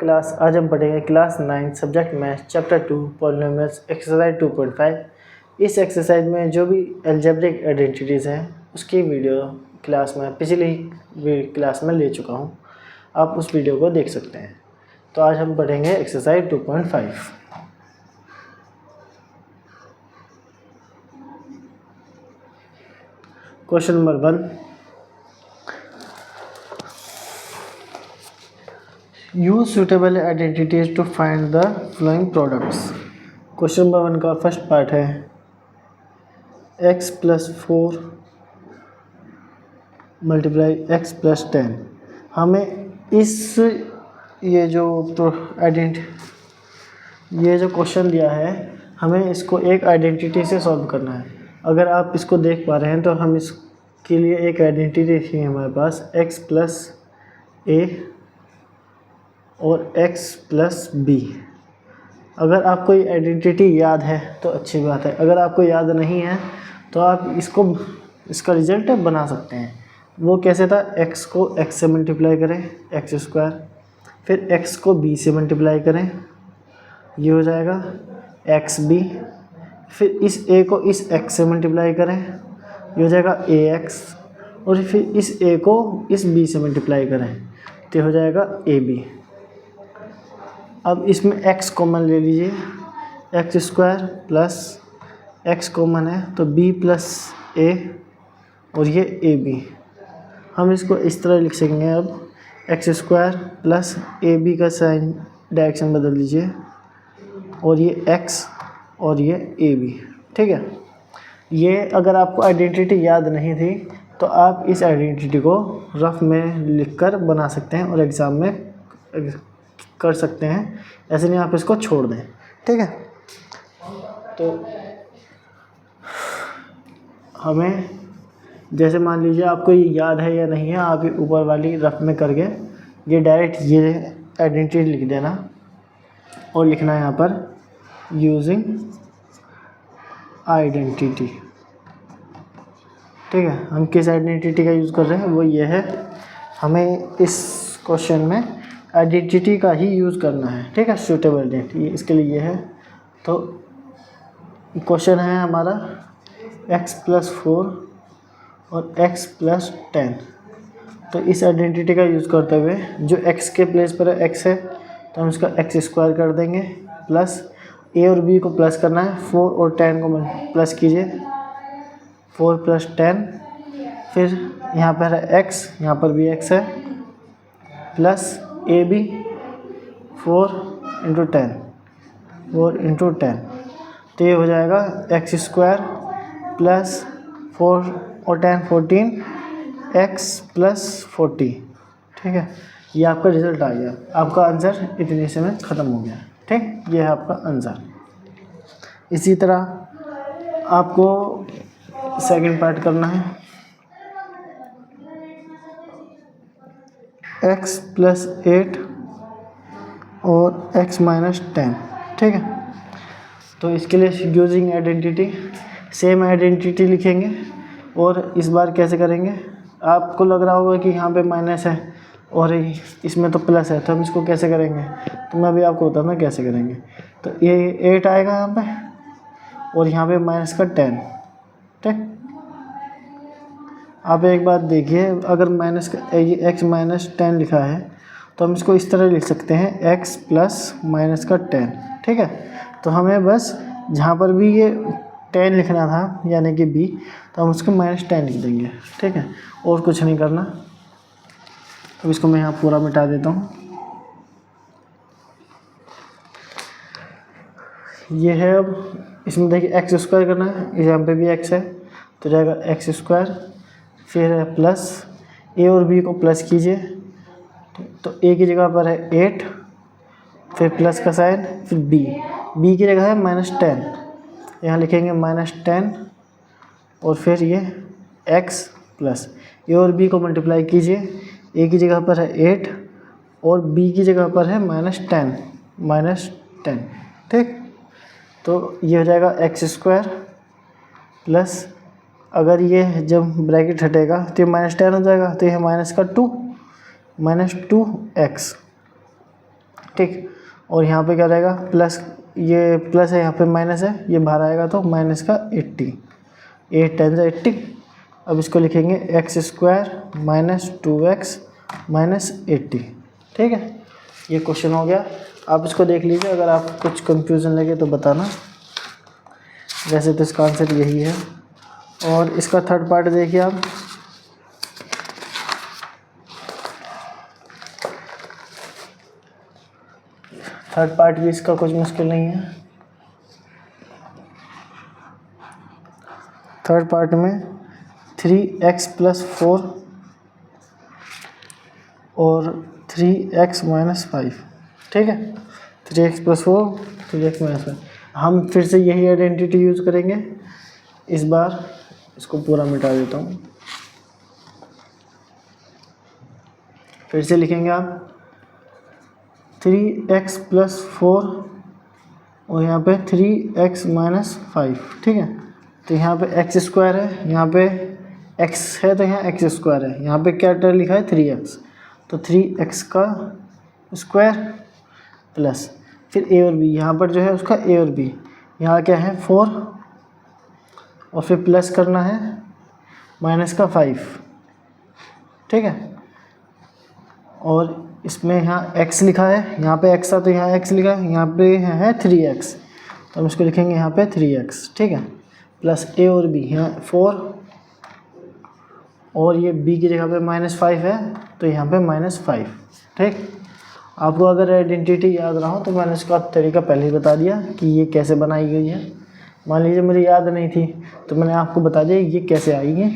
Class आज हम पढ़ेंगे class 9 subject math chapter 2 polynomials exercise 2.5। इस एक्सरसाइज में जो भी अलजेब्रिक आइडेंटिटीज़ हैं उसकी वीडियो क्लास में पिछली क्लास में ले चुका हूं, आप उस वीडियो को देख सकते हैं। तो आज हम पढ़ेंगे exercise 2.5। Question number 1, use suitable identities to find the following products. Question number 1 का फर्स्ट पार्ट है x+4 मल्टीप्लाई x+10। हमें ये जो क्वेश्चन दिया है हमें इसको एक आइडेंटिटी से सॉल्व करना है। अगर आप इसको देख पा रहे हैं तो हम इसके लिए एक आइडेंटिटी है हमारे पास x+a और x+b। अगर आपको ये आइडेंटिटी याद है तो अच्छी बात है, अगर आपको याद नहीं है तो आप इसका रिजल्ट बना सकते हैं। वो कैसे था, x को x से मल्टीप्लाई करें x², फिर x को b से मल्टीप्लाई करें, ये हो जाएगा xb, फिर इस a को इस x से मल्टीप्लाई करें, ये हो जाएगा ax, और फिर इस a को इस b से मल्टीप्लाई करें तो हो जाएगा ab। अब इसमें x कॉमन ले लीजिए, x² प्लस x कॉमन है तो b+a और ये ab। हम इसको इस तरह लिख सकेंगे। अब x² प्लस ab का साइन डायरेक्शन बदल दीजिए और ये x और ये ab, ठीक है। ये अगर आपको आइडेंटिटी याद नहीं थी तो आप इस आइडेंटिटी को रफ में लिखकर बना सकते हैं और एग्ज़ाम में कर सकते हैं, ऐसे नहीं आप इसको छोड़ दें, ठीक है। तो हमें जैसे मान लीजिए आपको ये याद है या नहीं है, आप ऊपर वाली रफ में करके ये डायरेक्ट ये आइडेंटिटी लिख देना और लिखना है यहाँ पर यूजिंग आइडेंटिटी, ठीक है। हम किस आइडेंटिटी का यूज़ कर रहे हैं वो ये है, हमें इस क्वेश्चन में आइडेंटिटी का ही यूज़ करना है, ठीक है। सूटेबल आइडेंटिटी इसके लिए ये है। तो क्वेश्चन है हमारा x+4 और x+10। तो इस आइडेंटिटी का यूज़ करते हुए जो x के प्लेस पर x है तो हम इसका x² कर देंगे, प्लस a और b को प्लस करना है, 4 और 10 को प्लस कीजिए, 4 + 10, फिर यहाँ पर है x, यहाँ पर भी x है, प्लस ab 4 × 10, 4 × 10, तो ये हो जाएगा x² प्लस 4 और 10 14 x+40, ठीक है। ये आपका रिज़ल्ट आ गया, आपका आंसर इतने से में ख़त्म हो गया, ठीक। ये है आपका आंसर। इसी तरह आपको सेकंड पार्ट करना है, x+8 और x-10, ठीक है। तो इसके लिए यूजिंग आइडेंटिटी सेम आइडेंटिटी लिखेंगे और इस बार कैसे करेंगे, आपको लग रहा होगा कि यहाँ पे माइनस है और इसमें तो प्लस है, तो हम इसको कैसे करेंगे, तो मैं अभी आपको बताऊँ कैसे करेंगे। तो ये 8 आएगा यहाँ पे और यहाँ पे माइनस का 10, ठीक। आप एक बात देखिए, अगर माइनस का x-10 लिखा है तो हम इसको इस तरह लिख सकते हैं x प्लस माइनस का 10, ठीक है। तो हमें बस जहाँ पर भी ये 10 लिखना था यानी कि b, तो हम उसको -10 लिख देंगे, ठीक है, और कुछ नहीं करना। अब इसको मैं यहाँ पूरा मिटा देता हूँ। ये है, अब इसमें देखिए x² करना है, यहाँ पे भी x है तो जाएगा x², फिर है प्लस a और b को प्लस कीजिए, तो a की जगह पर है 8, फिर प्लस का साइन, फिर b की जगह है -10, यहाँ लिखेंगे -10 और फिर ये x प्लस a और b को मल्टीप्लाई कीजिए, a की जगह पर है 8 और b की जगह पर है -10, ठीक। तो ये हो जाएगा x² प्लस, अगर ये जब ब्रैकेट हटेगा तो ये -10 हो जाएगा, तो ये -2 -2x, ठीक। और यहाँ पे क्या रहेगा, प्लस, ये प्लस है, यहाँ पे माइनस है, ये बाहर आएगा तो माइनस का 80, 8 टाइम्स 80। अब इसको लिखेंगे x square minus 2x minus 80, ठीक है। ये क्वेश्चन हो गया। आप इसको देख लीजिए, अगर आप कुछ कंफ्यूजन लगे तो बताना। वैसे तो इसका आंसर यही है। और इसका थर्ड पार्ट देखिए आप, थर्ड पार्ट भी इसका कुछ मुश्किल नहीं है। थर्ड पार्ट में 3x + 4 और 3x - 5, ठीक है। 3x + 4, 3x - 5। हम फिर से यही आइडेंटिटी यूज़ करेंगे। इस बार इसको पूरा मिटा देता हूँ, फिर से लिखेंगे आप 3x + 4 और यहाँ पे 3x - 5, ठीक है। तो यहाँ पे x स्क्वायर है, यहाँ पे x है तो यहाँ x स्क्वायर है, यहाँ पे क्या टर्म लिखा है 3x, तो 3x का स्क्वायर प्लस फिर a और b, यहाँ पर जो है उसका a और b, यहाँ क्या है 4 और फिर प्लस करना है माइनस का 5, ठीक है। और इसमें यहाँ x लिखा है, यहाँ पे x था तो यहाँ x लिखा है, यहाँ पे है 3x, तो हम इसको लिखेंगे यहाँ पे 3x, ठीक है। प्लस a और b, यहाँ 4 और ये b की जगह पे -5 है तो यहाँ पे -5, ठीक। आपको अगर आइडेंटिटी याद रहा हो तो मैंने इसका तरीका पहले ही बता दिया कि ये कैसे बनाई गई है। मान लीजिए मुझे याद नहीं थी तो मैंने आपको बता दिया ये कैसे आएगी,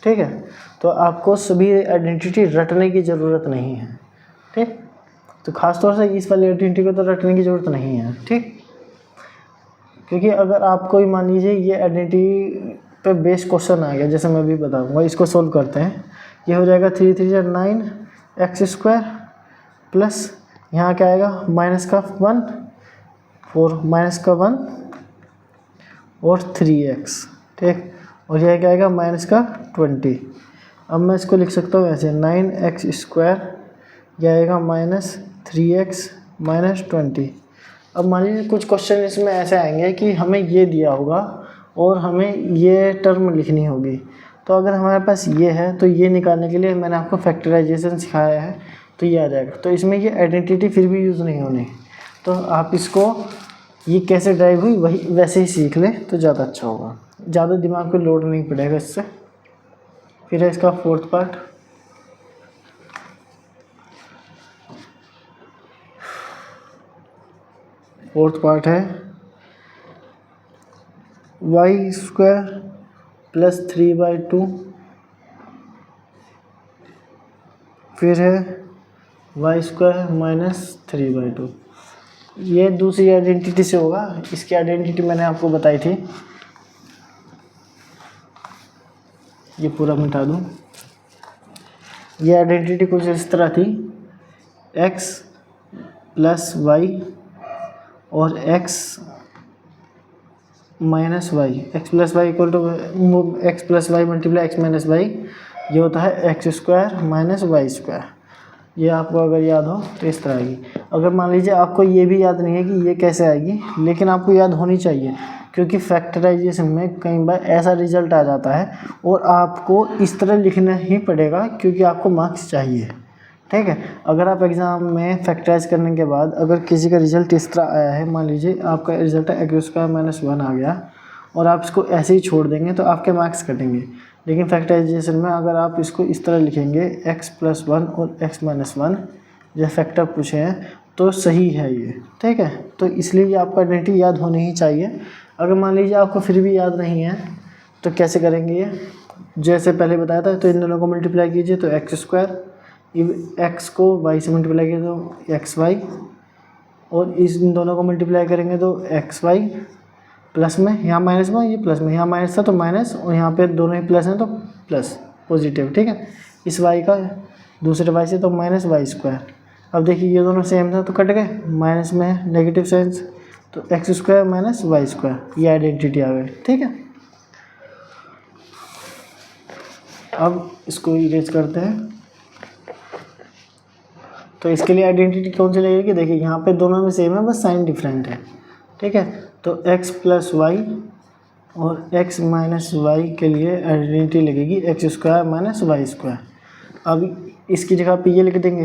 ठीक है। तो आपको सभी आइडेंटिटी रटने की ज़रूरत नहीं है, ठीक। तो ख़ास तौर से इस वाली आइडेंटिटी को तो रटने की ज़रूरत नहीं है, ठीक। क्योंकि अगर आपको मान लीजिए ये आइडेंटिटी पे बेस क्वेश्चन आ गया, जैसे मैं अभी बताऊंगा, इसको सोल्व करते हैं। ये हो जाएगा 3 3 9x² प्लस यहाँ क्या आएगा -1 4 -1 और 3x, ठीक। और यह क्या आएगा -20। अब मैं इसको लिख सकता हूँ ऐसे 9x², यह आएगा -3x -20। अब मान लीजिए कुछ क्वेश्चन इसमें ऐसे आएंगे कि हमें ये दिया होगा और हमें ये टर्म लिखनी होगी, तो अगर हमारे पास ये है तो ये निकालने के लिए मैंने आपको फैक्टराइजेशन सिखाया है तो ये आ जाएगा। तो इसमें ये आइडेंटिटी फिर भी यूज़ नहीं होनी, तो आप इसको ये कैसे ड्राइव हुई वही वैसे ही सीख लें तो ज़्यादा अच्छा होगा, ज़्यादा दिमाग पे लोड नहीं पड़ेगा इससे। फिर है इसका फोर्थ पार्ट। फोर्थ पार्ट है y² + 3/2, फिर है y² - 3/2। ये दूसरी आइडेंटिटी से होगा, इसकी आइडेंटिटी मैंने आपको बताई थी, ये पूरा मिटा दूँ। ये आइडेंटिटी कुछ इस तरह थी, x + y और x - y, x + y = x + y × x - y, ये होता है x² - y²। ये आपको अगर याद हो तो इस तरह आएगी। अगर मान लीजिए आपको ये भी याद नहीं है कि ये कैसे आएगी, लेकिन आपको याद होनी चाहिए, क्योंकि फैक्टराइजेशन में कई बार ऐसा रिजल्ट आ जाता है और आपको इस तरह लिखना ही पड़ेगा क्योंकि आपको मार्क्स चाहिए, ठीक है। अगर आप एग्ज़ाम में फैक्टराइज करने के बाद अगर किसी का रिज़ल्ट इस तरह आया है, मान लीजिए आपका रिज़ल्ट है x² - 1 आ गया और आप इसको ऐसे ही छोड़ देंगे तो आपके मार्क्स कटेंगे। लेकिन फैक्टराइजेशन में अगर आप इसको इस तरह लिखेंगे x + 1 और x - 1, जो फैक्टर पूछे हैं तो सही है ये, ठीक है। तो इसलिए ये आपका आइडेंटिटी याद होनी ही चाहिए। अगर मान लीजिए आपको फिर भी याद नहीं है तो कैसे करेंगे ये, जैसे पहले बताया था, तो इन दोनों को मल्टीप्लाई कीजिए तो x², x को y से मल्टीप्लाई किया तो xy, और इन दोनों को मल्टीप्लाई करेंगे तो xy, प्लस में यहाँ माइनस में, ये प्लस में, यहाँ माइनस था तो माइनस, और यहाँ पे दोनों ही प्लस हैं तो प्लस पॉजिटिव, ठीक है। इस y का दूसरे y से तो -y²। अब देखिए ये दोनों सेम था तो कट गए, माइनस में है नेगेटिव साइंस, तो x² - y², ये आइडेंटिटी आ गई, ठीक है। अब इसको इरेज करते हैं। तो इसके लिए आइडेंटिटी कौन सी लगेगी, देखिए यहाँ पे दोनों में सेम है, बस साइन डिफरेंट है, ठीक है। तो x प्लस वाई और x माइनस वाई के लिए आइडेंटिटी लगेगी x square minus y square. अब इसकी जगह पे ये लिख देंगे,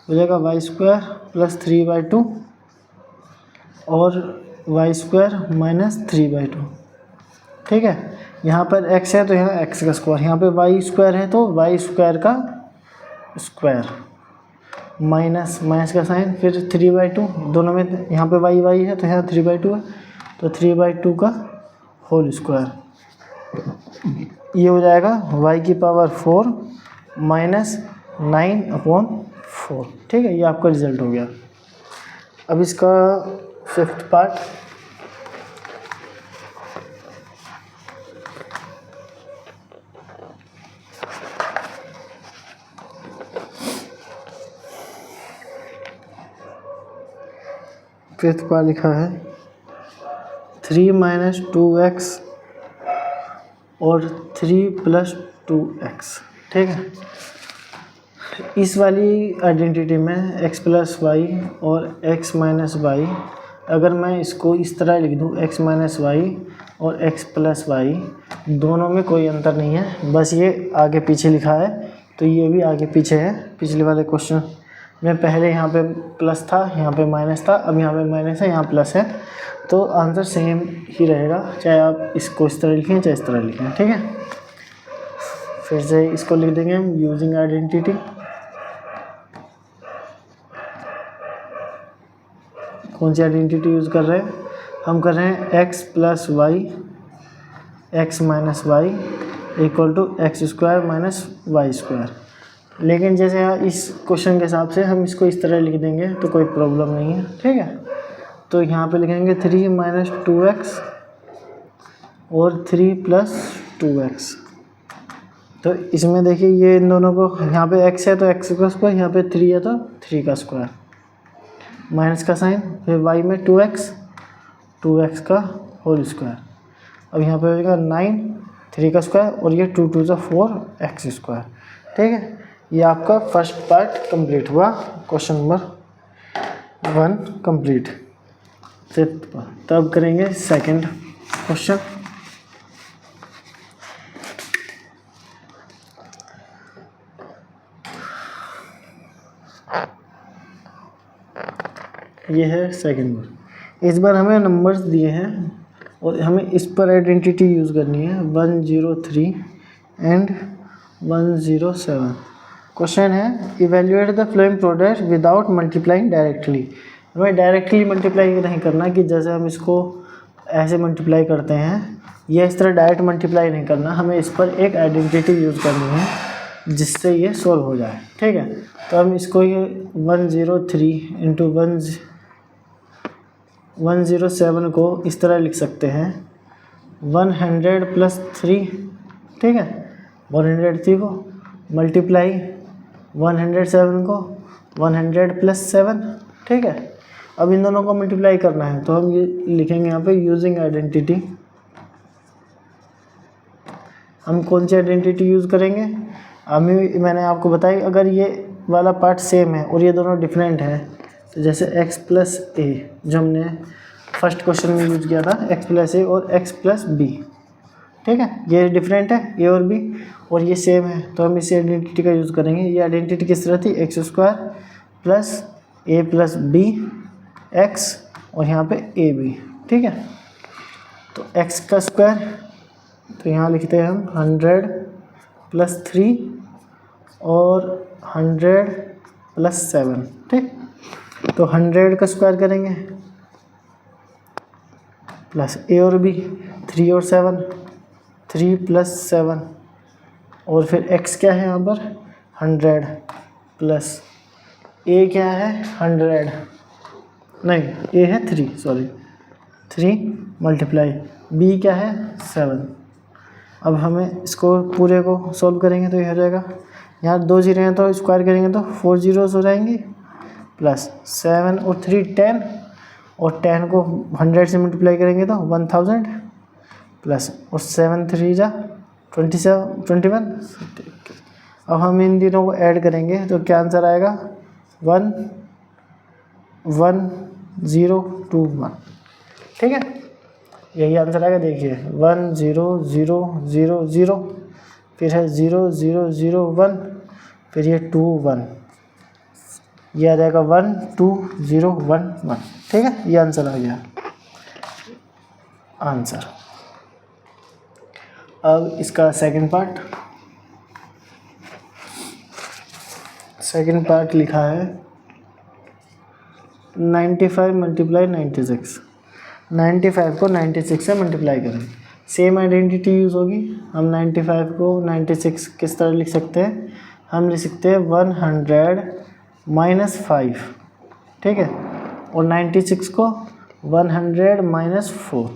हो जाएगा वाई स्क्वायर प्लस 3/2 और वाई स्क्वायर माइनस 3/2, ठीक है। यहाँ पर x है तो यहाँ x का स्क्वायर, यहाँ पे वाई स्क्वायर है तो वाई स्क्वायर का स्क्वायर माइनस माइनस का साइन, फिर 3/2 दोनों में, यहाँ पे वाई वाई है तो यहाँ 3/2 है, तो 3/2 का होल स्क्वायर। ये हो जाएगा y की पावर 4 माइनस 9/4, ठीक है। ये आपका रिजल्ट हो गया। अब इसका फिफ्थ पार्ट, फिफ्थ पार्ट लिखा है 3 माइनस 2x और 3 प्लस 2x, ठीक है। इस वाली आइडेंटिटी में x प्लस वाई और x माइनस वाई, अगर मैं इसको इस तरह लिख दूँ x माइनस वाई और x प्लस वाई, दोनों में कोई अंतर नहीं है, बस ये आगे पीछे लिखा है तो ये भी आगे पीछे है। पिछले वाले क्वेश्चन में पहले यहाँ पे प्लस था, यहाँ पे माइनस था, अब यहाँ पे माइनस है, यहाँ प्लस है, तो आंसर सेम ही रहेगा, चाहे आप इसको इस तरह लिखें चाहे इस तरह लिखें, ठीक है। फिर से इसको लिख देंगे हम यूजिंग आइडेंटिटी। कौन सी आइडेंटिटी यूज़ कर रहे हैं, हम कर रहे हैं x plus y x minus y equal to x square minus y square. लेकिन जैसे इस क्वेश्चन के हिसाब से हम इसको इस तरह लिख देंगे तो कोई प्रॉब्लम नहीं है, ठीक है। तो यहाँ पे लिखेंगे 3 माइनस 2x और 3 प्लस 2x। तो इसमें देखिए ये इन दोनों को, यहाँ पे x है तो x का स्क्वायर, यहाँ पे 3 है तो 3 का स्क्वायर, माइनस का साइन, फिर y में 2x का होल स्क्वायर। अब यहाँ पे हो जाएगा 9, 3 का स्क्वायर और ये 2 2 4 x स्क्वायर, ठीक है। ये आपका फर्स्ट पार्ट कंप्लीट हुआ, क्वेश्चन नंबर 1 कंप्लीट। तब करेंगे सेकंड क्वेश्चन। ये है सेकंड बार। इस बार हमें नंबर्स दिए हैं और हमें इस पर आइडेंटिटी यूज़ करनी है 103 एंड 107। क्वेश्चन है evaluate the flowing product without multiplying directly. हमें डायरेक्टली मल्टीप्लाई नहीं करना कि जैसे हम इसको ऐसे मल्टीप्लाई करते हैं, या इस तरह डायरेक्ट मल्टीप्लाई नहीं करना, हमें इस पर एक आइडेंटिटी यूज़ करनी है जिससे ये सॉल्व हो जाए, ठीक है। तो हम इसको ये 103 इंटू 107 को इस तरह लिख सकते हैं 100 प्लस 3, ठीक है। 103 को मल्टीप्लाई 107 को 100 प्लस 7, ठीक है। अब इन दोनों को मल्टीप्लाई करना है तो हम ये लिखेंगे यहाँ पे यूजिंग आइडेंटिटी। हम कौन सी आइडेंटिटी यूज़ करेंगे, मैंने आपको बताई, अगर ये वाला पार्ट सेम है और ये दोनों डिफरेंट है, तो जैसे x प्लस ए जो हमने फर्स्ट क्वेश्चन में यूज किया था, x प्लस ए और x प्लस बी, ठीक है। ये डिफरेंट है ए और बी, और ये सेम है तो हम इसी आइडेंटिटी का यूज़ करेंगे। ये आइडेंटिटी किस तरह थी, एक्स स्क्वायर प्लस ए प्लस बी एक्स और यहाँ पे ए बी, ठीक है। तो x का स्क्वायर, तो यहाँ लिखते हैं हम 100 प्लस 3 और 100 प्लस 7, ठीक। तो 100 का स्क्वायर करेंगे प्लस ए और बी 3 और 7, 3 प्लस 7, और फिर x क्या है यहाँ पर 100 प्लस a क्या है 100, नहीं a है 3, सॉरी 3 मल्टीप्लाई b क्या है 7। अब हमें इसको पूरे को सॉल्व करेंगे तो ये हो जाएगा, यहाँ 2 जीरो हैं तो स्क्वायर करेंगे तो 4 जीरोस हो जाएंगी, प्लस 7 और 3 10, और 10 को 100 से मल्टीप्लाई करेंगे तो 1000, प्लस और 7 3 जा 21। अब हम इन तीनों को ऐड करेंगे तो क्या आंसर आएगा 1 1 0 2 1, ठीक है, यही आंसर आएगा। देखिए 1 0 0 0 0, फिर है 0 0 0 1, फिर ये 2 1, ये आ जाएगा 1 2 0 1 1, ठीक है, ये आंसर आ गया आंसर। अब इसका सेकंड पार्ट लिखा है 95 मल्टीप्लाई 96, 95 को 96 से मल्टीप्लाई करें। सेम आइडेंटिटी यूज़ होगी। हम 95 को 96 किस तरह लिख सकते हैं, हम लिख सकते हैं 100 माइनस 5, ठीक है, और 96 को 100 माइनस 4,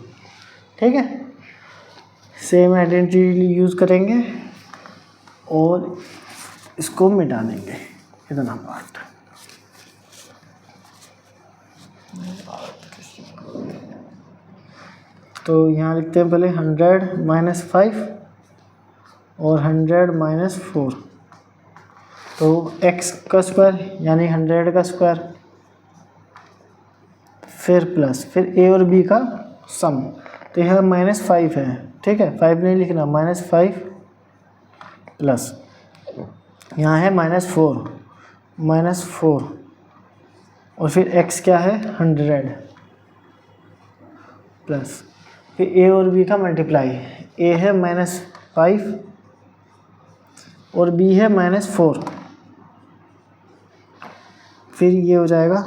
ठीक है। सेम आइडेंटिटी यूज़ करेंगे और इसको मिटा देंगे, इतना पार्ट। तो यहाँ लिखते हैं पहले 100 माइनस 5 और 100 माइनस 4, तो x का स्क्वायर यानी 100 का स्क्वायर, फिर प्लस, फिर a और b का सम। तो यह -5 है, ठीक है, 5 नहीं लिखना, -5 प्लस यहाँ है -4 और फिर x क्या है 100 प्लस, फिर a और b का मल्टीप्लाई, a है -5 और b है -4, फिर ये हो जाएगा,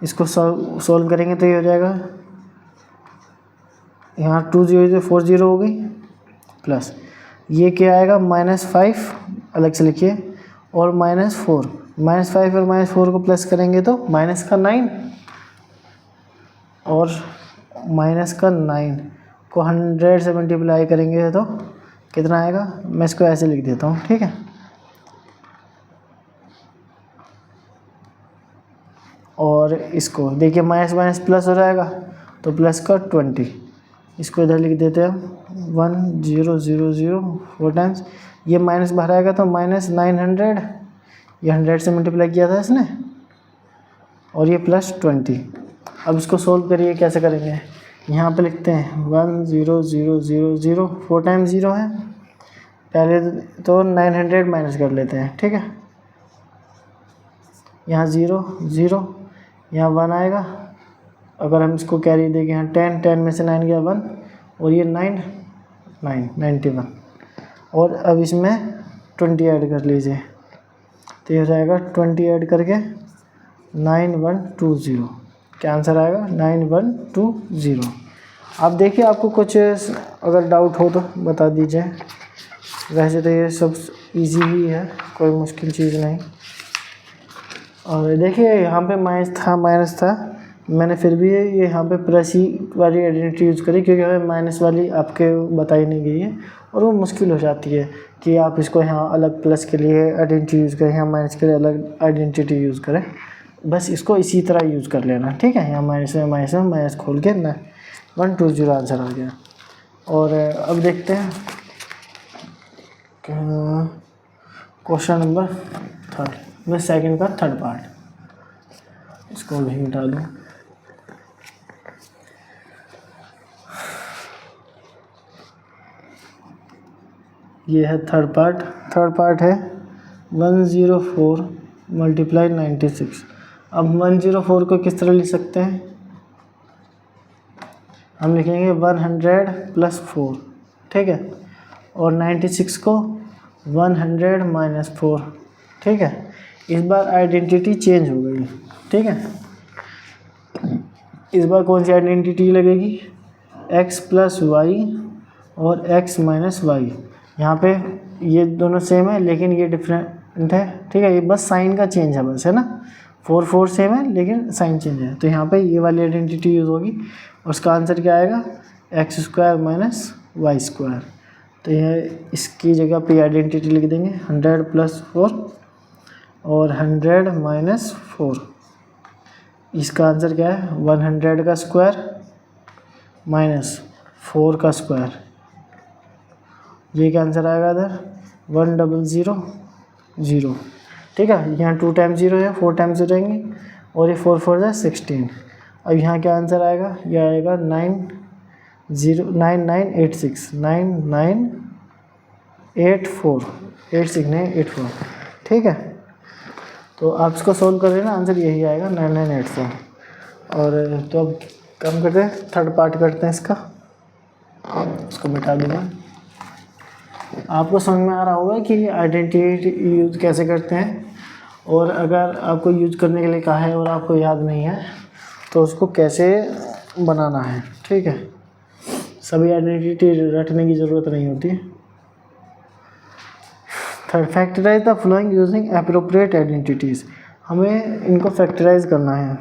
इसको सॉल्व करेंगे तो ये हो जाएगा, यहाँ 2 0 4 0 हो गई, प्लस ये क्या आएगा -5 अलग से लिखिए और -4, -5 और -4 को प्लस करेंगे तो -9 और -9 को 100 से मल्टीप्लाई करेंगे तो कितना आएगा। मैं इसको ऐसे लिख देता हूँ, ठीक है, और इसको देखिए माइनस माइनस प्लस हो जाएगा तो प्लस का 20, इसको इधर लिख देते हैं हम 1 0 0 0 4 टाइम्स, ये माइनस बाहर आएगा तो -900, ये 100 से मल्टीप्लाई किया था इसने, और ये +20। अब इसको सोल्व करिए, कैसे करेंगे, यहाँ पे लिखते हैं 1 0 0 0 0, 4 टाइम्स 0 है, पहले तो 900 माइनस कर लेते हैं, ठीक है, यहाँ 0 0, यहाँ 1 आएगा, अगर हम इसको कैरी देंगे यहाँ 10 में से 9 गया 1, और ये 91, और अब इसमें 20 ऐड कर लीजिए, तो ये हो जाएगा 20 ऐड करके 9120, क्या आंसर आएगा 9120। आप देखिए, आपको कुछ अगर डाउट हो तो बता दीजिए, वैसे तो ये सब इजी ही है, कोई मुश्किल चीज़ नहीं। और देखिए यहाँ पे माइनस था, मैंने फिर भी ये यहाँ पे प्लस ही वाली आइडेंटिटी यूज़ करी, क्योंकि हमें माइनस वाली आपके बताई नहीं गई है और वो मुश्किल हो जाती है कि आप इसको यहाँ अलग प्लस के लिए आइडेंटिटी यूज़ करें, यहाँ माइनस के लिए अलग आइडेंटिटी यूज़ करें। बस इसको इसी तरह यूज़ कर लेना, ठीक है। यहाँ माइनस खोल के ना 120 आंसर आ गया। और अब देखते हैं क्वेश्चन नंबर 3, मैं सेकंड का थर्ड पार्ट, इसको भी मिटा दूँ। ये है थर्ड पार्ट है 104 मल्टीप्लाई 96। अब 104 को किस तरह लिख सकते हैं, हम लिखेंगे 100 प्लस 4, ठीक है, और 96 को 100 माइनस 4, ठीक है। इस बार आइडेंटिटी चेंज हो गई, ठीक है। इस बार कौन सी आइडेंटिटी लगेगी, x प्लस वाई और x माइनस वाई। यहाँ पे ये दोनों सेम है लेकिन ये डिफरेंट है, ठीक है, ये बस साइन का चेंज है बस, है ना। 4 सेम है लेकिन साइन चेंज है, तो यहाँ पे ये वाली आइडेंटिटी यूज़ होगी और उसका आंसर क्या आएगा, x square minus y square. तो यह इसकी जगह पे आइडेंटिटी लिख देंगे 100 प्लस 4 और 100 माइनस 4। इसका आंसर क्या है, 100 का स्क्वायर माइनस 4 का स्क्वायर। ये क्या आंसर आएगा इधर 1000, ठीक है। यहाँ 2 टाइम्स 0 है, 4 टाइम्स 0 रहेंगे और ये 4 4 जा 16। अब यहाँ क्या आंसर आएगा, ये आएगा 9986 9984 86 नहीं 84। ठीक है, तो आप इसको सोल्व कर रहे हैं ना, आंसर यही आएगा 9984। और तो अब काम करते हैं, थर्ड पार्ट करते हैं इसका, इसको मिटा दूँगा। आपको समझ में आ रहा होगा कि आइडेंटिटी यूज़ कैसे करते हैं, और अगर आपको यूज करने के लिए कहा है और आपको याद नहीं है तो उसको कैसे बनाना है। ठीक है, सभी आइडेंटिटी रटने की ज़रूरत नहीं होती। Third, factorise the following using appropriate identities. हमें इनको फैक्टराइज करना है,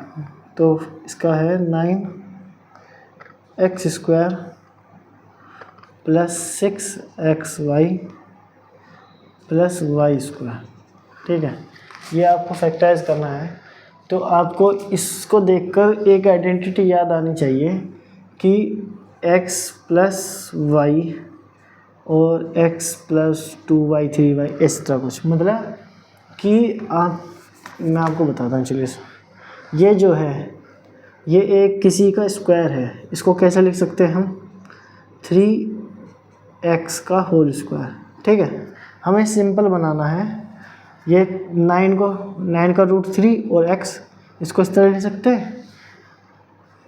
तो इसका है 9x² + 6xy + y²। ठीक है, ये आपको फैक्टराइज करना है। तो आपको इसको देखकर एक आइडेंटिटी याद आनी चाहिए कि x + y और x + 2y 3y इस तरह कुछ, मतलब कि मैं आपको बताता हूँ। चलिए, ये जो है ये एक किसी का स्क्वायर है, इसको कैसे लिख सकते हैं हम, 3x का होल स्क्वायर। ठीक है, हमें सिंपल बनाना है। ये 9 का रूट 3 और x, इसको इस तरह लिख सकते हैं,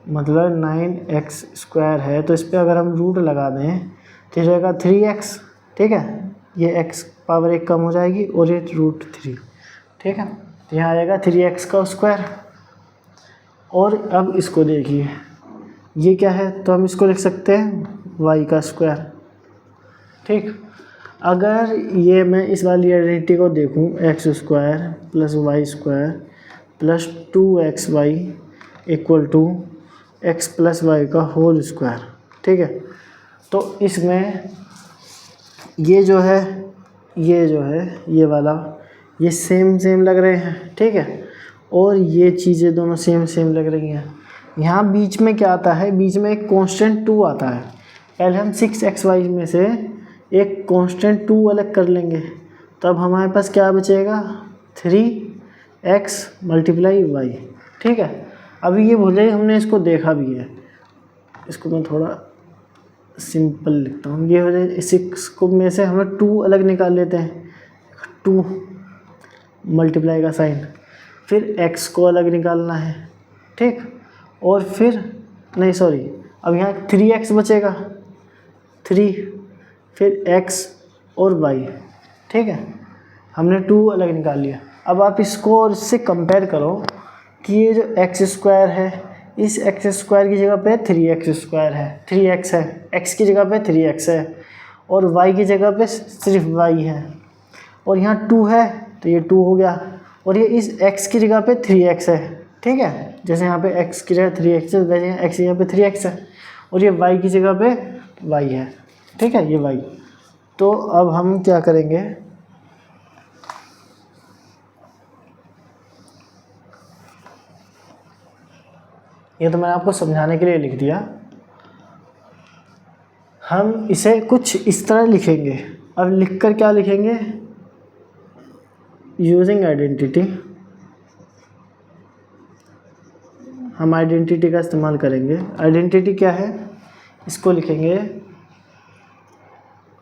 मतलब 9x² है, तो इस पर अगर हम रूट लगा दें तो जाएगा 3x। ठीक है, ये x पावर 1 कम हो जाएगी और ये रूट 3। ठीक है, तो यहाँ आएगा 3x का स्क्वायर। और अब इसको देखिए, ये क्या है, तो हम इसको लिख सकते हैं y का स्क्वायर। ठीक, अगर ये मैं इस वाली आइडेंटिटी को देखूं, x² + y² + 2xy = x + y का होल स्क्वायर। ठीक है, तो इसमें ये जो है ये वाला, ये सेम लग रहे हैं। ठीक है, और ये चीज़ें दोनों सेम लग रही हैं। यहाँ बीच में क्या आता है, बीच में एक कांस्टेंट 2 आता है। पहले हम 6xy में से एक कांस्टेंट 2 अलग कर लेंगे, तब हमारे पास क्या बचेगा, 3x × y। ठीक है, अभी ये भले हमने इसको देखा भी है, इसको मैं थोड़ा सिंपल लिखता हूँ। ये हो जाए 6 को में से हम 2 अलग निकाल लेते हैं, 2 मल्टीप्लाई का साइन, फिर x को अलग निकालना है। ठीक, और फिर नहीं सॉरी, अब यहाँ 3x बचेगा, 3, फिर x और y। ठीक है, हमने 2 अलग निकाल लिया। अब आप इसको और इससे कंपेयर करो कि ये जो x² है, इस x² की जगह पे 3x² है, 3x है, x की जगह पे 3x है, और y की जगह पे सिर्फ y है, और यहाँ 2 है तो ये 2 हो गया, और ये इस x की जगह पे 3x है। ठीक है, जैसे यहाँ पे x की जगह 3x है, वैसे x की जगह पे 3x है, और ये y की जगह पे y है। ठीक है, ये y। तो अब हम क्या करेंगे, ये तो मैंने आपको समझाने के लिए लिख दिया, हम इसे कुछ इस तरह लिखेंगे। अब लिखकर क्या लिखेंगे, यूजिंग आइडेंटिटी, हम आइडेंटिटी का इस्तेमाल करेंगे। आइडेंटिटी क्या है, इसको लिखेंगे,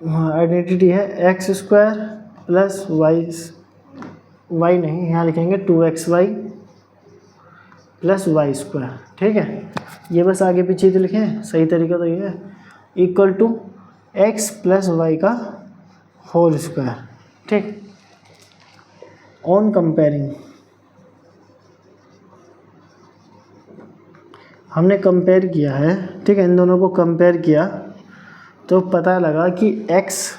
आइडेंटिटी है x² + y नहीं, यहाँ लिखेंगे 2xy + y²। ठीक है, ये बस आगे पीछे तो लिखें, सही तरीका तो ये है, = x + y का होल स्क्वायर। ठीक, ऑन कंपेयरिंग, हमने कंपेयर किया है। ठीक है, इन दोनों को कंपेयर किया तो पता लगा कि x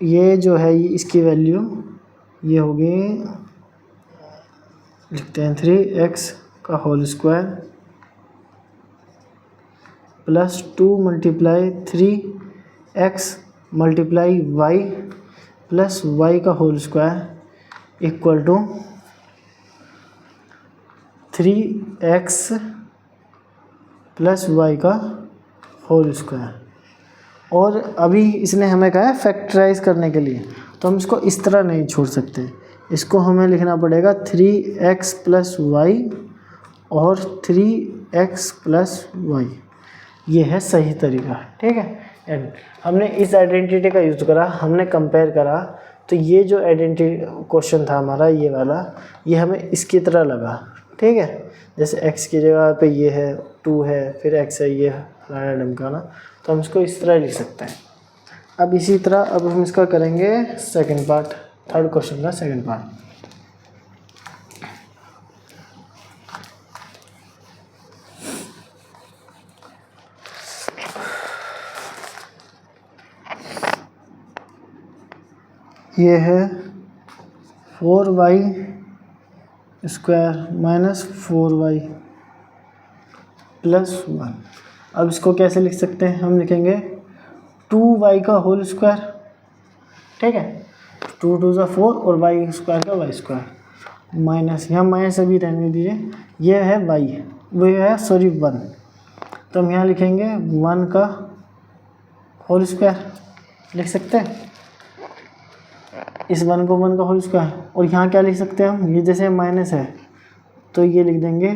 ये जो है, ये इसकी वैल्यू ये होगी, लिखते हैं 3x का whole square + 2 × 3x × y + y का होल स्क्वायर = 3x + y का होल स्क्वायर। और अभी इसने हमें कहा है फैक्टराइज करने के लिए, तो हम इसको इस तरह नहीं छोड़ सकते, इसको हमें लिखना पड़ेगा 3x + y और 3x + y। ये है सही तरीका, ठीक है। एंड हमने इस आइडेंटिटी का यूज़ करा, हमने कंपेयर करा, तो ये जो आइडेंटिटी क्वेश्चन था हमारा ये वाला, ये हमें इसकी तरह लगा, ठीक है। जैसे x की जगह पे ये है 2 है, फिर x है ये फलाना ढमकाना, तो हम इसको इस तरह लिख सकते हैं। अब इसी तरह अब हम इसका करेंगे सेकंड पार्ट, थर्ड क्वेश्चन का सेकंड पार्ट। ये है 4y² - 4y + 1। अब इसको कैसे लिख सकते हैं? हम लिखेंगे 2y का होल स्क्वायर, ठीक है, 2 × 2 = 4 और y² का y², माइनस, यहाँ माइनस अभी रहने दीजिए, ये है y, वो है 1, तो हम यहाँ लिखेंगे 1 का होल स्क्वायर, लिख सकते हैं इस 1 को 1 का होल स्क्वायर। और यहाँ क्या लिख सकते हैं हम, ये जैसे माइनस है तो ये लिख देंगे,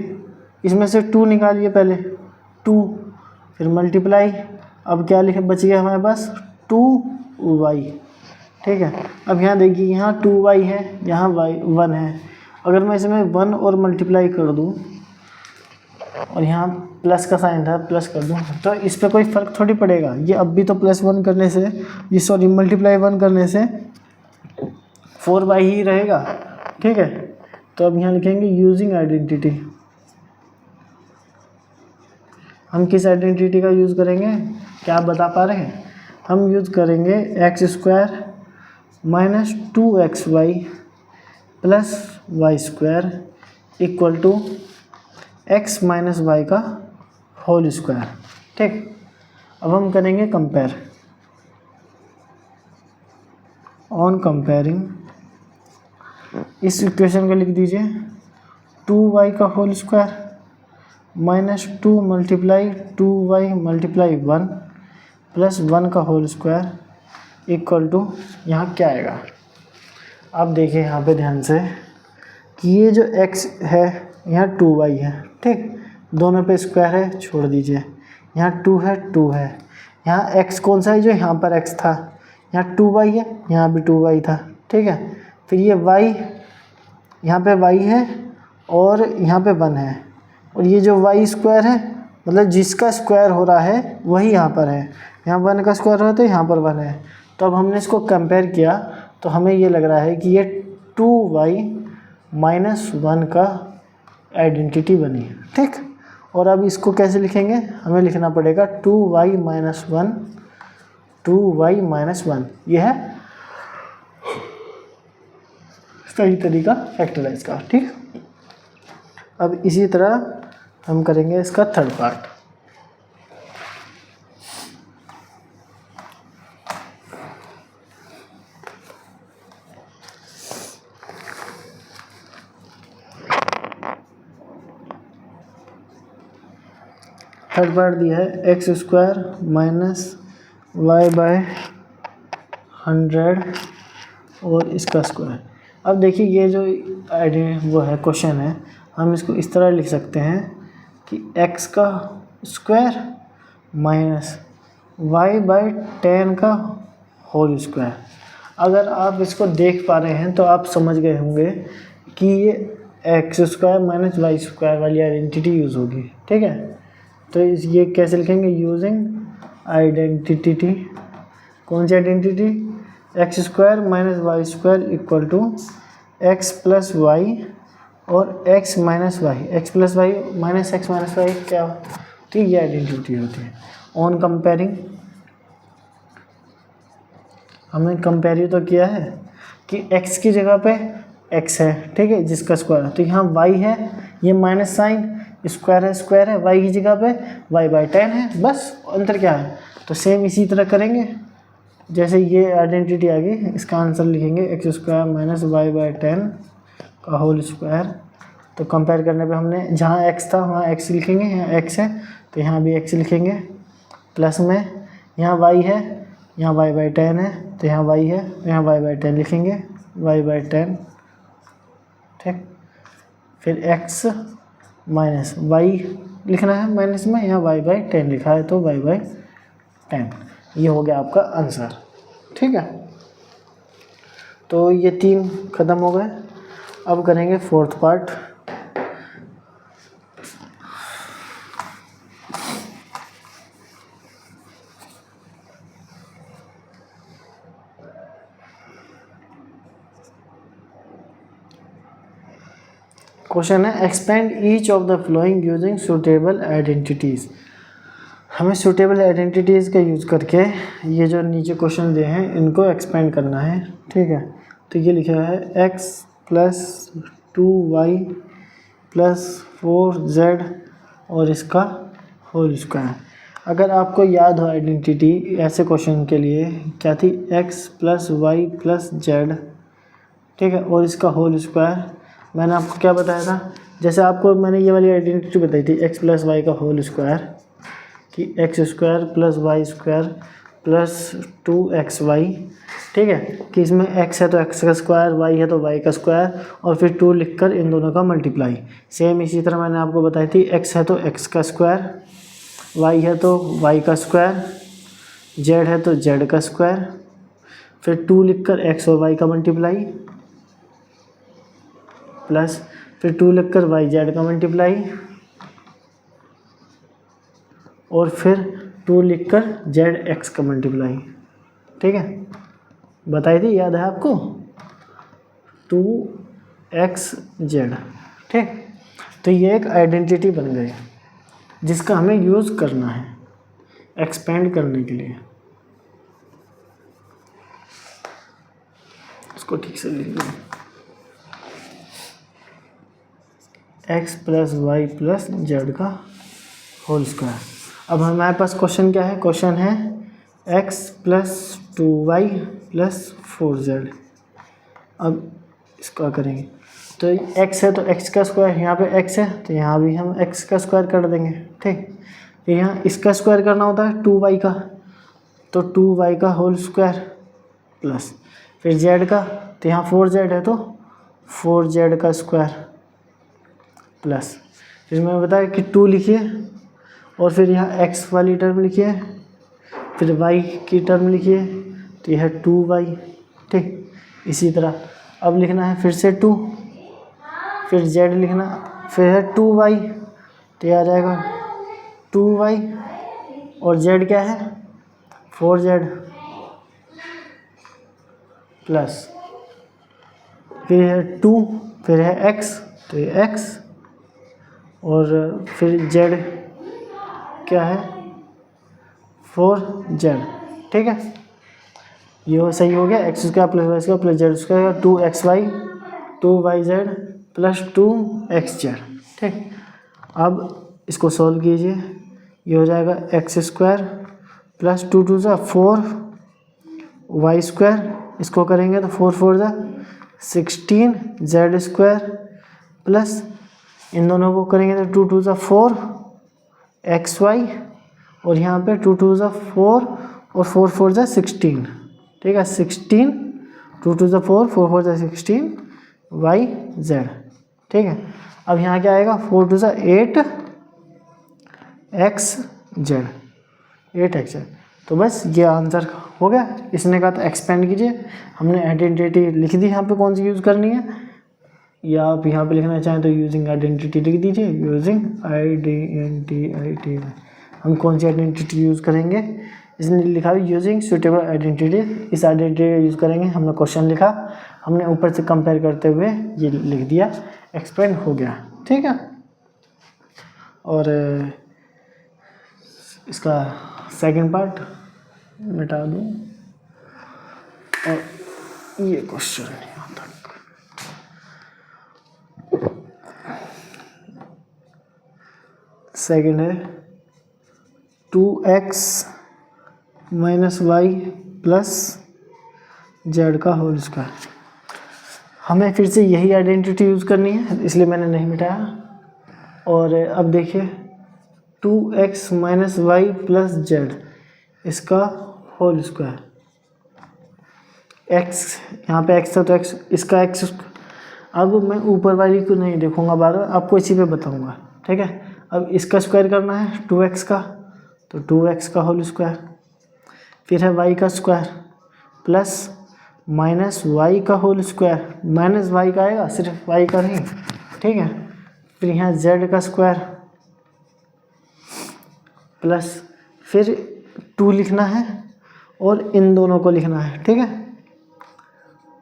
इसमें से 2 निकालिए पहले, 2, फिर मल्टीप्लाई, अब क्या लिखे बच गया हमारे पास 2y, ठीक है। अब यहाँ देखिए, यहाँ 2y है, यहाँ y 1 है, अगर मैं इसमें 1 और मल्टीप्लाई कर दूँ और यहाँ प्लस का साइन था, प्लस कर दूँ, तो इस पर कोई फ़र्क थोड़ी पड़ेगा। ये अब भी तो +1 करने से, ये सॉरी मल्टीप्लाई 1 करने से 4y ही रहेगा, ठीक है। तो अब यहाँ लिखेंगे यूजिंग आइडेंटिटी। हम किस आइडेंटिटी का यूज़ करेंगे, क्या आप बता पा रहे हैं? हम यूज़ करेंगे x² - 2xy + y² = x - y का होल स्क्वायर, ठीक। अब हम करेंगे कंपेयर। ऑन कंपेयरिंग, इस इक्वेशन को लिख दीजिए 2y का होल स्क्वायर -2 × 2y × 1 + 1 का होल स्क्वायर = यहाँ क्या आएगा? आप देखिए यहाँ पे ध्यान से कि ये जो x है यहाँ 2y है, ठीक, दोनों पे स्क्वायर है, छोड़ दीजिए, यहाँ 2 है, 2 है, यहाँ x कौन सा है, जो यहाँ पर x था, यहाँ 2y है, यहाँ भी 2y था, ठीक है। फिर ये y, यहाँ पे y है और यहाँ पे 1 है, और ये जो y² है, मतलब जिसका स्क्वायर हो रहा है वही यहाँ पर है, यहाँ 1 का स्क्वायर हो रहा है तो यहाँ पर 1 है। तो अब हमने इसको कंपेयर किया तो हमें ये लग रहा है कि ये 2y - 1 का आइडेंटिटी बनी, ठीक। और अब इसको कैसे लिखेंगे? हमें लिखना पड़ेगा 2y - 1, 2y - 1, ये है सही तरीका फैक्टराइज का, ठीक। अब इसी तरह हम करेंगे इसका थर्ड पार्ट। थर्ड पार्ट दिया है x² - y/100 और इसका स्क्वायर। अब देखिए ये जो वो है क्वेश्चन है, हम इसको इस तरह लिख सकते हैं कि x का स्क्वायर -y/10 का होल स्क्वायर। अगर आप इसको देख पा रहे हैं तो आप समझ गए होंगे कि ये x² - y² वाली आइडेंटिटी यूज़ होगी, ठीक है। तो ये कैसे लिखेंगे? Using identity. कौन सी identity? x² - y² = x + y और x - y, x + y - x - y क्या? तो ये आइडेंटिटी होती है। ऑन कंपेयरिंग, हमने कंपेयर तो किया है कि x की जगह पे x है, ठीक है, जिसका स्क्वायर है, तो यहाँ y है, ये माइनस साइन, स्क्वायर है, y की जगह पे y/10 है, बस अंतर क्या है। तो सेम इसी तरह करेंगे, जैसे ये आइडेंटिटी आ गई, इसका आंसर लिखेंगे x² - y/10 का होल स्क्वायर। तो कंपेयर करने पे हमने जहाँ x था वहाँ x लिखेंगे, यहाँ x है तो यहाँ भी x लिखेंगे, प्लस में यहाँ y है, यहाँ y/10 है तो यहाँ y है तो यहाँ y/10 लिखेंगे, y/10 ठीक। फिर x माइनस वाई लिखना है माइनस में, यहाँ y/10 लिखा है तो y/10, ये हो गया आपका आंसर। ठीक है, तो ये 3 ख़त्म हो गए। अब करेंगे 4th पार्ट। क्वेश्चन है expand each of the flowing using suitable identities. हमें सूटेबल आइडेंटिटीज़ का यूज़ करके ये जो नीचे क्वेश्चन दिए हैं इनको एक्सपेंड करना है। ठीक है, तो ये लिखा है x + 2y + 4z और इसका होल स्क्वायर। अगर आपको याद हो आइडेंटिटी ऐसे क्वेश्चन के लिए क्या थी, x + y + z, ठीक है, और इसका होल स्क्वायर। मैंने आपको क्या बताया था, जैसे आपको मैंने ये वाली आइडेंटिटी बताई थी x + y का होल स्क्वायर, कि x² + y² + 2xy, ठीक है, कि इसमें x है तो x का स्क्वायर, y है तो y का स्क्वायर और फिर 2 लिखकर इन दोनों का मल्टीप्लाई। सेम इसी तरह मैंने आपको बताई थी x है तो x का स्क्वायर, y है तो y का स्क्वायर, z है तो z का स्क्वायर, फिर 2 लिखकर x और y का मल्टीप्लाई, प्लस फिर 2 लिखकर y z का मल्टीप्लाई और फिर 2 लिखकर जेड एक्स का मल्टीप्लाई। ठीक है, बताई थी, याद है आपको, 2xz। ठीक, तो ये एक आइडेंटिटी बन गई जिसका हमें यूज़ करना है एक्सपेंड करने के लिए। इसको ठीक से लिख दो, x + y + z का होल स्क्वायर। अब हमारे पास क्वेश्चन क्या है, क्वेश्चन है x + 2y + 4z। अब इसका करेंगे तो x है तो x का स्क्वायर, यहाँ पे x है तो यहाँ भी हम x का स्क्वायर कर देंगे। ठीक, फिर यहाँ इसका स्क्वायर करना होता है 2y का, तो 2y का होल स्क्वायर प्लस फिर z का, तो यहाँ 4z है तो 4z का स्क्वायर प्लस फिर मैंने बताया कि 2 लिखिए और फिर यहाँ x वाली टर्म लिखिए, फिर y की टर्म लिखिए, तो यह 2y। ठीक, इसी तरह अब लिखना है फिर से 2, फिर z लिखना, फिर है 2y, तो यह आ जाएगा 2y और z क्या है 4z प्लस फिर है 2, फिर है x, तो ये x और फिर z क्या है 4z। ठीक है, ये सही हो गया, x² + y² + z², 2xy 2yz + 2xz। ठीक, अब इसको सॉल्व कीजिए, ये हो जाएगा x² + 2 2 = 4 y², इसको करेंगे तो 4 4 = 16 z² प्लस इन दोनों को करेंगे तो 2 2 = 4 xy और यहाँ पे 2 2 = 4 और 4 4 = 16। ठीक है, 16 2 2 = 4 4 4 = 16 yz। ठीक है, अब यहाँ क्या आएगा 4 2 = 8 xz, 8xz। तो बस ये आंसर हो गया। इसने कहा था एक्सपेंड कीजिए, हमने आइडेंटिटी लिख दी यहाँ पे कौन सी यूज़ करनी है, या आप यहाँ पे लिखना चाहें तो यूजिंग आइडेंटिटी लिख दीजिए, यूजिंग आइडेंटिटी। हम कौन सी आइडेंटिटी यूज़ करेंगे, इसने लिखा है यूजिंग सूटेबल आइडेंटिटी, इस आइडेंटिटी का यूज़ करेंगे। हमने क्वेश्चन लिखा, हमने ऊपर से कंपेयर करते हुए ये लिख दिया, एक्सपेंड हो गया। ठीक है, और इसका सेकंड पार्ट मिटा दूँ और ये क्वेश्चन यहाँ तक। सेकंड है 2x - y + z का होल स्क्वायर। हमें फिर से यही आइडेंटिटी यूज़ करनी है, इसलिए मैंने नहीं मिटाया। और अब देखिए 2x - y + z, इसका होल स्क्वायर। x यहाँ पे x है तो x, इसका x अब मैं ऊपर वाली को नहीं देखूंगा, बार बार आपको इसी पे बताऊंगा, ठीक है। अब इसका स्क्वायर करना है 2x का, तो 2x का होल स्क्वायर, फिर है y का स्क्वायर प्लस माइनस y का होल स्क्वायर, माइनस y का आएगा, सिर्फ y का नहीं, ठीक है। फिर यहाँ z का स्क्वायर प्लस फिर 2 लिखना है और इन दोनों को लिखना है, ठीक है।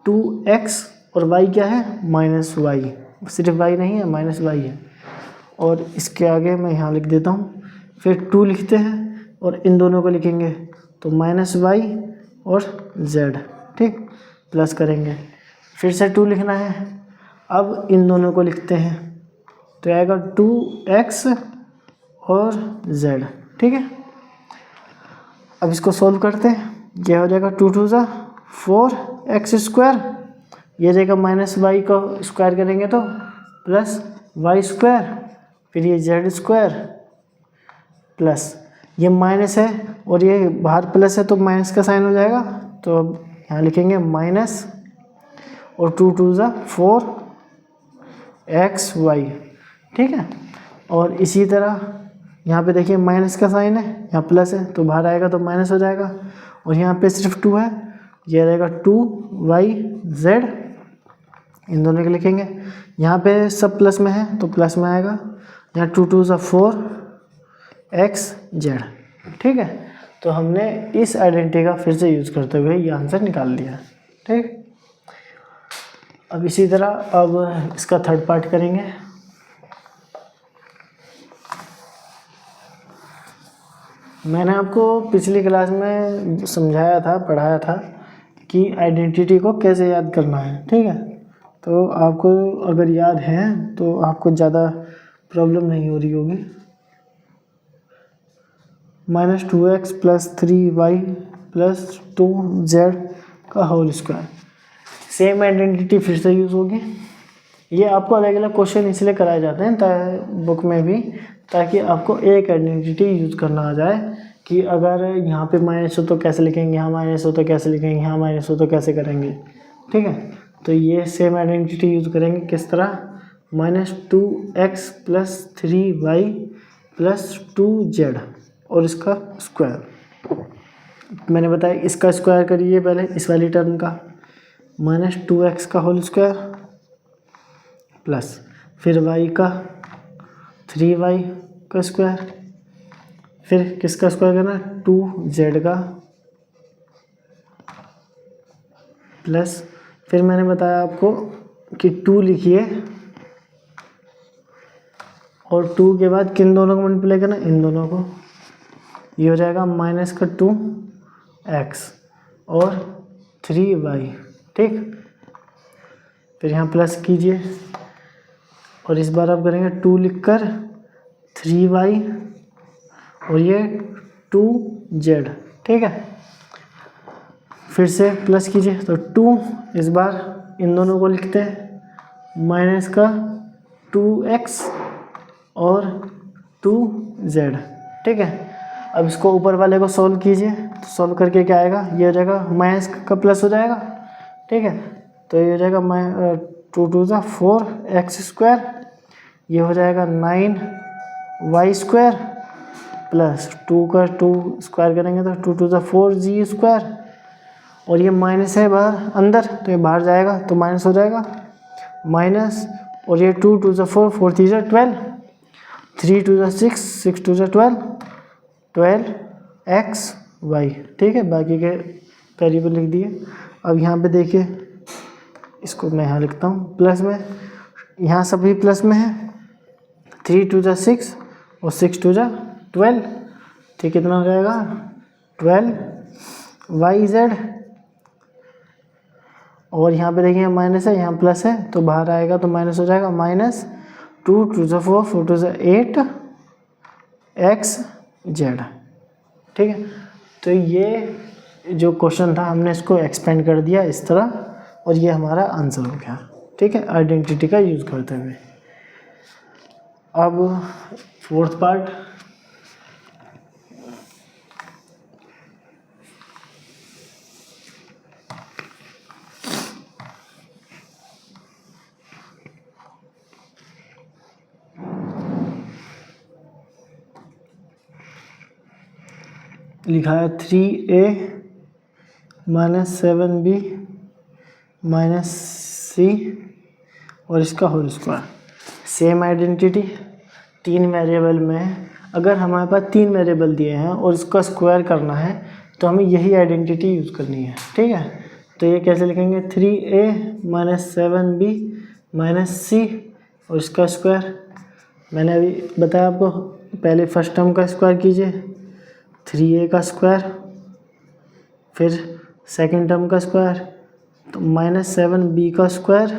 2x और y क्या है, माइनस वाई, सिर्फ y नहीं है, माइनस वाई है। और इसके आगे मैं यहाँ लिख देता हूँ, फिर 2 लिखते हैं और इन दोनों को लिखेंगे, तो माइनस वाई और z, ठीक, प्लस करेंगे, फिर से 2 लिखना है। अब इन दोनों को लिखते हैं, तो आएगा 2x और z, ठीक है। अब इसको सॉल्व करते हैं, यह हो जाएगा 2 2 4x स्क्वायर, ये जाएगा माइनस वाई का स्क्वायर करेंगे तो प्लस वाई स्क्वायर, फिर ये जेड स्क्वायर प्लस ये माइनस है और ये बाहर प्लस है तो माइनस का साइन हो जाएगा, तो अब यहाँ लिखेंगे माइनस और 2 2 4 xy, ठीक है। और इसी तरह यहाँ पे देखिए माइनस का साइन है, यहाँ प्लस है तो बाहर आएगा तो माइनस हो जाएगा, और यहाँ पे सिर्फ 2 है, ये रहेगा 2yz, इन दोनों के लिखेंगे। यहाँ पे सब प्लस में है तो प्लस में आएगा, यहाँ 2 2 4xz, ठीक है। तो हमने इस आइडेंटिटी का फिर से यूज़ करते हुए ये आंसर निकाल लिया, ठीक। अब इसी तरह अब इसका थर्ड पार्ट करेंगे। मैंने आपको पिछली क्लास में समझाया था, पढ़ाया था कि आइडेंटिटी को कैसे याद करना है, ठीक है। तो आपको अगर याद है तो आपको ज़्यादा प्रॉब्लम नहीं हो रही होगी। -2x + 3y + 2z का होल स्क्वायर, सेम आइडेंटिटी फिर से यूज़ होगी। ये आपको अलग अलग क्वेश्चन इसलिए कराए जाते हैं बुक में भी, ताकि आपको एक आइडेंटिटी यूज़ करना आ जाए कि अगर यहाँ पे माइनस हो तो कैसे लिखेंगे, यहाँ माइनस हो तो कैसे लिखेंगे, यहाँ माइनस हो तो कैसे करेंगे, ठीक है। तो ये सेम आइडेंटिटी यूज़ करेंगे किस तरह, -2x + 3y + 2z और इसका स्क्वायर। मैंने बताया इसका स्क्वायर करिए पहले, इस वाली टर्म का, -2x का होल स्क्वायर प्लस फिर y का 3y का स्क्वायर, फिर किसका स्क्वायर करना, 2z का प्लस फिर मैंने बताया आपको कि 2 लिखिए और 2 के बाद किन दोनों को मल्टीप्लाई करना, इन दोनों को, ये हो जाएगा -2x और 3y, ठीक। फिर यहाँ प्लस कीजिए और इस बार आप करेंगे 2 लिखकर 3y और ये 2z, ठीक है। फिर से प्लस कीजिए तो 2, इस बार इन दोनों को लिखते हैं, माइनस का 2x और 2z, ठीक है। अब इसको ऊपर वाले को सॉल्व कीजिए, तो सॉल्व करके क्या आएगा, ये हो जाएगा माइनस का प्लस हो जाएगा, ठीक है। तो ये हो जाएगा 2 2 4x स्क्वायर, ये हो जाएगा 9y स्क्वायर प्लस 2 का 2 स्क्वायर करेंगे तो 2 2 4g स्क्वायर, और ये माइनस है बाहर अंदर तो ये बाहर जाएगा तो माइनस हो जाएगा, माइनस और ये 2 2 4 4 3 12, 3 2 6 6 2 12 12xy, ठीक है। बाकी के वेरिएबल लिख दिए। अब यहाँ पे देखिए, इसको मैं यहाँ लिखता हूँ प्लस में, यहाँ सभी प्लस में है, 3 2 6 और 6 2 12, ठीक, कितना हो जाएगा 12yz, और यहाँ पे देखिए माइनस है, यहाँ प्लस है तो बाहर आएगा तो माइनस हो जाएगा, -2 2 4 4 2 8xz, ठीक है। तो ये जो क्वेश्चन था हमने इसको एक्सपेंड कर दिया इस तरह, और ये हमारा आंसर हो गया, ठीक है, आइडेंटिटी का यूज़ करते हुए। अब फोर्थ पार्ट, लिखा है 3a minus 7b minus C और इसका whole square. Same identity, 3 variable में है। अगर हमारे पास 3 वेरिएबल दिए हैं और इसका स्क्वायर करना है तो हमें यही आइडेंटिटी यूज़ करनी है, ठीक है। तो ये कैसे लिखेंगे, 3a minus 7b minus C और इसका स्क्वायर। मैंने अभी बताया आपको, पहले फर्स्ट टर्म का स्क्वायर कीजिए, 3a का स्क्वायर, फिर सेकंड टर्म का स्क्वायर तो माइनस 7b का स्क्वायर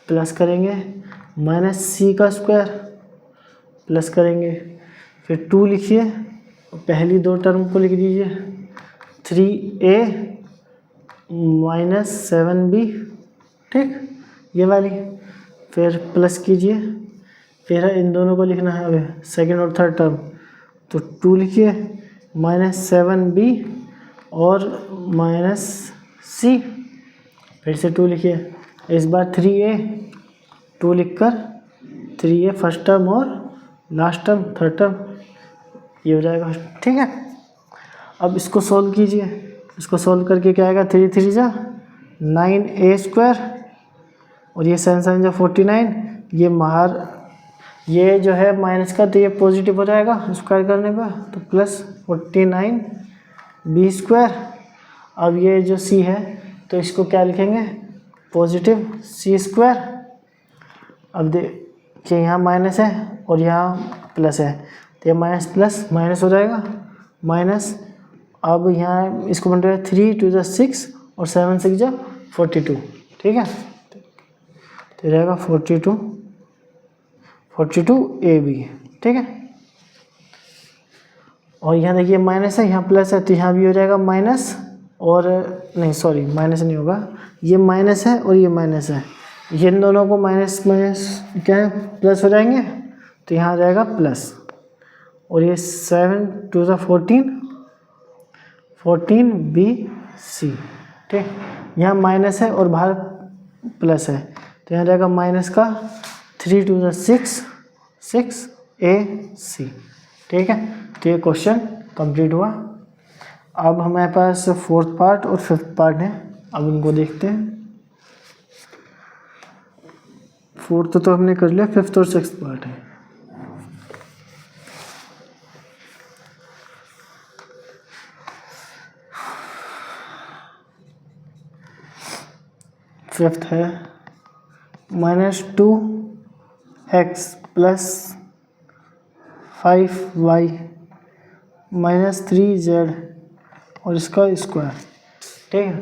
प्लस करेंगे माइनस सी का स्क्वायर प्लस करेंगे, फिर 2 लिखिए, पहली 2 टर्म को लिख दीजिए, 3a माइनस 7b, ठीक, ये वाली, फिर प्लस कीजिए, फिर इन दोनों को लिखना है अब सेकंड और थर्ड टर्म, तो 2 लिखिए माइनस 7b और माइनस सी, फिर से 2 लिखिए, इस बार 3a 2 लिखकर 3a फर्स्ट टर्म और लास्ट टर्म थर्ड टर्म, ये हो जाएगा, ठीक है। अब इसको सॉल्व कीजिए, इसको सॉल्व करके क्या आएगा, 3 3 जा 9a स्क्वायर और ये 7 7 जा 49, ये बाहर ये जो है माइनस का तो ये पॉजिटिव हो जाएगा स्क्वायर करने पर, तो प्लस 49b स्क्वायर। अब ये जो c है तो इसको क्या लिखेंगे, पॉजिटिव c स्क्वायर। अब देखिए यहाँ माइनस है और यहाँ प्लस है तो ये माइनस प्लस माइनस हो जाएगा, माइनस, अब यहाँ इसको बन रहा है 3 2 6 और 7 6 जा 42, ठीक है, तो रहेगा 42ab, ठीक है। और यहाँ देखिए माइनस है, यहाँ प्लस है, तो यहाँ भी हो जाएगा माइनस, और नहीं सॉरी माइनस नहीं होगा, ये माइनस है और ये माइनस है, ये इन दोनों को माइनस माइनस क्या है प्लस हो जाएंगे, तो यहाँ आ जाएगा प्लस, और ये 7 2 14b ठीक, यहाँ माइनस है और बाहर प्लस है, तो यहाँ जाएगा माइनस का 3 2 6ac, ठीक है। तो ये क्वेश्चन कंप्लीट हुआ। अब हमारे पास 4th पार्ट और 5th पार्ट है, अब उनको देखते हैं। 4th तो हमने कर लिया, 5th और 6th पार्ट है। फिफ्थ है -2x plus 5y minus 3z और इसका स्क्वायर, ठीक है।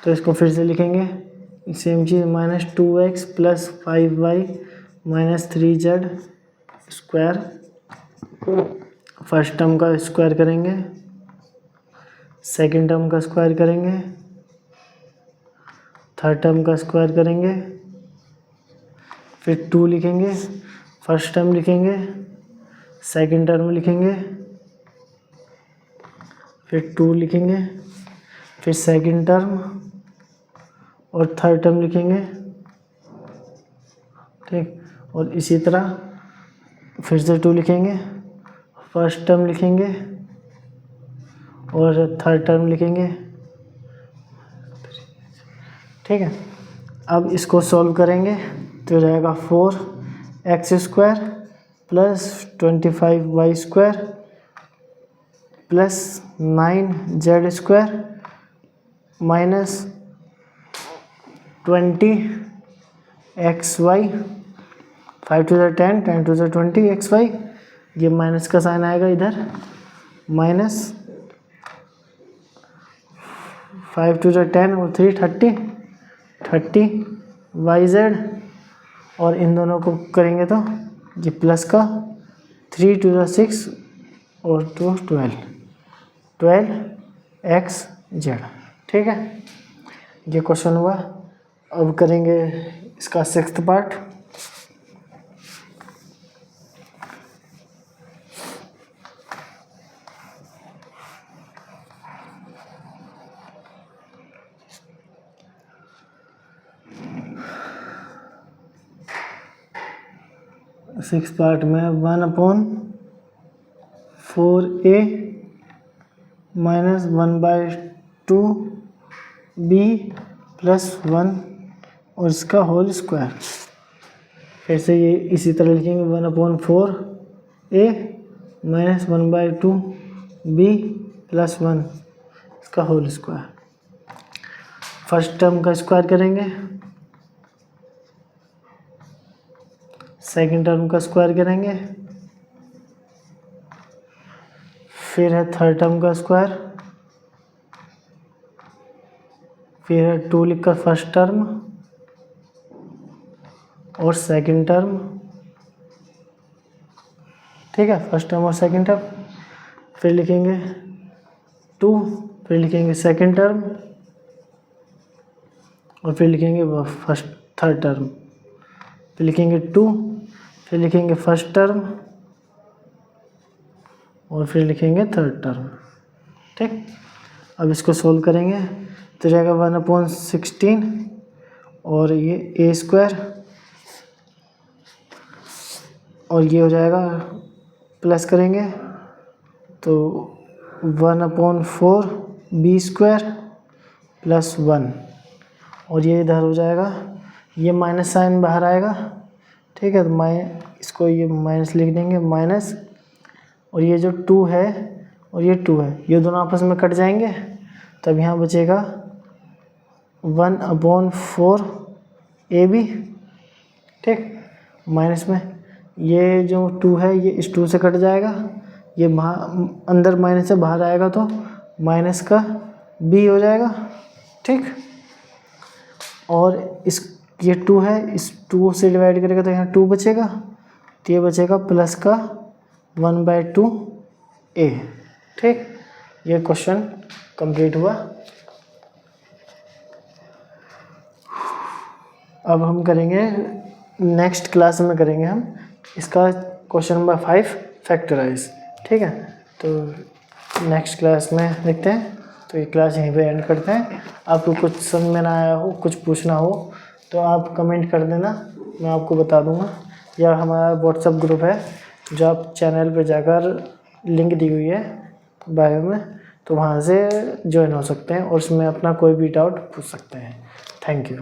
तो इसको फिर से लिखेंगे सेम चीज़, -2x plus 5y minus 3z square, first term का स्क्वायर करेंगे, सेकंड टर्म का स्क्वायर करेंगे, थर्ड टर्म का स्क्वायर करेंगे, फिर 2 लिखेंगे, फर्स्ट टर्म लिखेंगे, सेकंड टर्म लिखेंगे, फिर 2 लिखेंगे, फिर सेकंड टर्म और थर्ड टर्म लिखेंगे, ठीक, और इसी तरह फिर से 2 लिखेंगे, फर्स्ट टर्म लिखेंगे और थर्ड टर्म लिखेंगे, ठीक है। अब इसको सॉल्व करेंगे तो जाएगा 4x square plus 25y square plus 9z square minus 20xy, 5 to the 10 10 to the 20xy, ये माइनस का साइन आएगा इधर, माइनस 5 to the 10 और 3 30yz, और इन दोनों को करेंगे तो ये प्लस का 3 to the 6 और 2 12xz, ठीक है। ये क्वेश्चन हुआ। अब करेंगे इसका 6th पार्ट। सिक्स पार्ट में 1/4 4a माइनस 1/2b प्लस 1 और इसका होल स्क्वायर। फिर से ये इसी तरह लिखेंगे 1/4a माइनस 1/2b प्लस 1 इसका होल स्क्वायर। फर्स्ट टर्म का स्क्वायर करेंगे, सेकंड टर्म का स्क्वायर करेंगे, फिर है थर्ड टर्म का स्क्वायर, फिर है 2 लिखकर फर्स्ट टर्म और सेकंड टर्म। ठीक है, फर्स्ट टर्म और सेकंड टर्म। फिर लिखेंगे 2, फिर लिखेंगे सेकंड टर्म और फिर लिखेंगे थर्ड टर्म। फिर लिखेंगे 2, फिर लिखेंगे फर्स्ट टर्म और फिर लिखेंगे थर्ड टर्म। ठीक, अब इसको सोल्व करेंगे तो जाएगा 1/16 और ये a स्क्वायर और ये हो जाएगा प्लस करेंगे तो 1/4b स्क्वायर प्लस 1 और ये इधर हो जाएगा, ये माइनस साइन बाहर आएगा। ठीक है, तो इसको ये माइनस लिख देंगे माइनस, और ये जो 2 है और ये 2 है ये दोनों आपस में कट जाएंगे, तब यहाँ बचेगा 1/4ab। ठीक, माइनस में ये जो 2 है ये इस 2 से कट जाएगा, ये अंदर माइनस से बाहर आएगा तो माइनस का b हो जाएगा। ठीक, और ये 2 है, इस 2 से डिवाइड करेगा तो यहाँ 2 बचेगा, तो ये बचेगा प्लस का 1/2a। ठीक, ये क्वेश्चन कंप्लीट हुआ। अब हम करेंगे नेक्स्ट क्लास में करेंगे हम इसका क्वेश्चन नंबर 5 फैक्टराइज। ठीक है, तो नेक्स्ट क्लास में देखते हैं। तो ये क्लास यहीं पे एंड करते हैं। आपको कुछ समझ में ना आया हो, कुछ पूछना हो तो आप कमेंट कर देना, मैं आपको बता दूंगा। या हमारा व्हाट्सएप ग्रुप है जो आप चैनल पे जाकर लिंक दी हुई है बायो में, तो वहाँ से ज्वाइन हो सकते हैं और उसमें अपना कोई भी डाउट पूछ सकते हैं। Thank you.